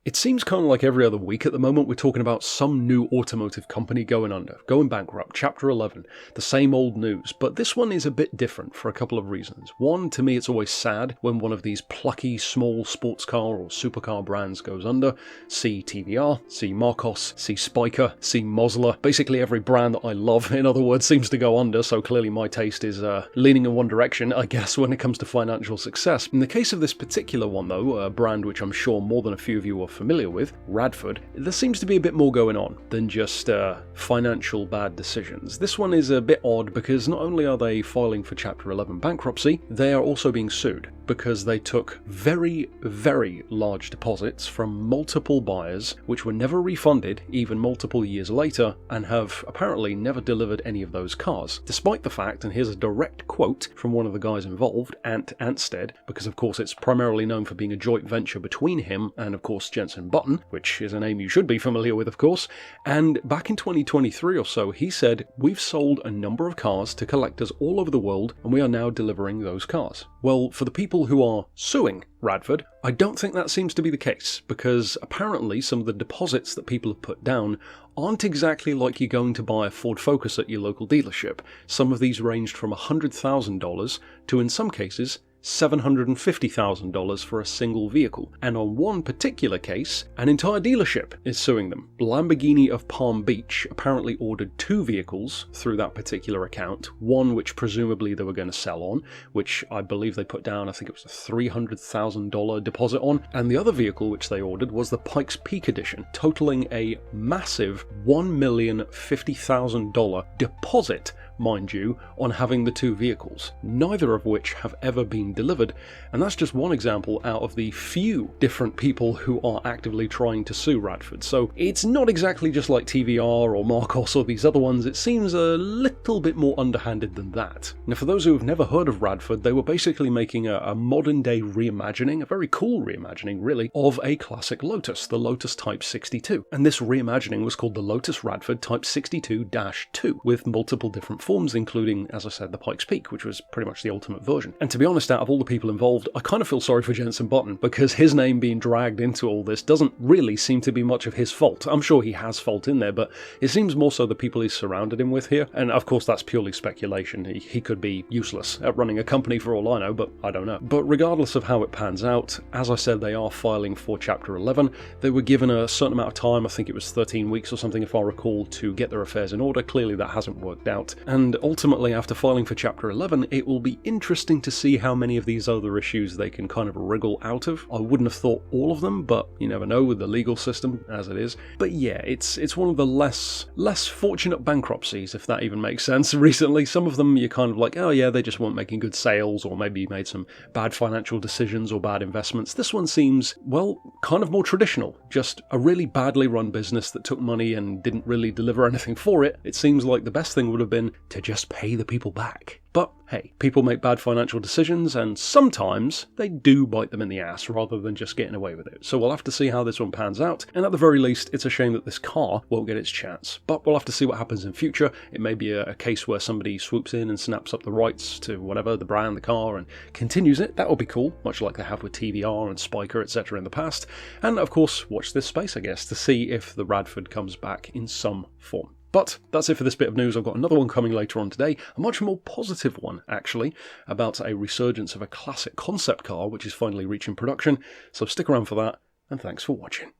It seems kind of like every other week at the moment we're talking about some new automotive company going under, going bankrupt, Chapter 11, the same old news, but this one is a bit different for a couple of reasons. One, to me it's always sad when one of these plucky small sports car or supercar brands goes under. See TVR, see Marque, see Spiker, see Mosler, basically every brand that I love, in other words, seems to go under, so clearly my taste is leaning in one direction, I guess, when it comes to financial success. In the case of this particular one though, a brand which I'm sure more than a few of you are familiar with, Radford, there seems to be a bit more going on than just financial bad decisions. This one is a bit odd because not only are they filing for Chapter 11 bankruptcy, they are also being sued because they took very, very large deposits from multiple buyers which were never refunded even multiple years later and have apparently never delivered any of those cars, despite the fact, and here's a direct quote from one of the guys involved, Ant Anstead, because of course it's primarily known for being a joint venture between him and of course Jenson Button, which is a name you should be familiar with of course, and back in 2023 or so he said, "We've sold a number of cars to collectors all over the world and we are now delivering those cars." Well, for the people who are suing Radford, I don't think that seems to be the case, because apparently some of the deposits that people have put down aren't exactly like you're going to buy a Ford Focus at your local dealership. Some of these ranged from $100,000 to, in some cases, $750,000 for a single vehicle, and on one particular case, an entire dealership is suing them. Lamborghini of Palm Beach apparently ordered 2 vehicles through that particular account, one which presumably they were going to sell on, which I believe they put down, I think it was a $300,000 deposit on, and the other vehicle which they ordered was the Pikes Peak edition, totaling a massive $1,050,000 deposit, mind you, on having the 2 vehicles, neither of which have ever been delivered, and that's just one example out of the few different people who are actively trying to sue Radford. So it's not exactly just like TVR or Marcos or these other ones, it seems a little bit more underhanded than that. Now for those who have never heard of Radford, they were basically making a modern day reimagining, a very cool reimagining really, of a classic Lotus, the Lotus Type 62, and this reimagining was called the Lotus Radford Type 62-2, with multiple different forms, including, as I said, the Pikes Peak, which was pretty much the ultimate version. And to be honest, out of all the people involved, I kind of feel sorry for Jenson Button, because his name being dragged into all this doesn't really seem to be much of his fault. I'm sure he has fault in there, but it seems more so the people he's surrounded him with here, and of course that's purely speculation. He could be useless at running a company for all I know, but I don't know. But regardless of how it pans out, as I said, they are filing for Chapter 11. They were given a certain amount of time, I think it was 13 weeks or something if I recall, to get their affairs in order. Clearly that hasn't worked out. And ultimately, after filing for Chapter 11, it will be interesting to see how many of these other issues they can kind of wriggle out of. I wouldn't have thought all of them, but you never know with the legal system as it is. But yeah, it's one of the less fortunate bankruptcies, if that even makes sense. Recently, some of them you're kind of like, oh yeah, they just weren't making good sales, or maybe made some bad financial decisions or bad investments. This one seems, well, kind of more traditional. Just a really badly run business that took money and didn't really deliver anything for it. It seems like the best thing would have been to just pay the people back. But hey, people make bad financial decisions and sometimes they do bite them in the ass rather than just getting away with it. So we'll have to see how this one pans out, and at the very least it's a shame that this car won't get its chance. But we'll have to see what happens in future. It may be a case where somebody swoops in and snaps up the rights to whatever, the brand, the car, and continues it. That will be cool, much like they have with TVR and Spiker, etc. in the past. And of course, watch this space, I guess, to see if the Radford comes back in some form. But that's it for this bit of news. I've got another one coming later on today, a much more positive one actually, about a resurgence of a classic concept car which is finally reaching production. So stick around for that, and thanks for watching.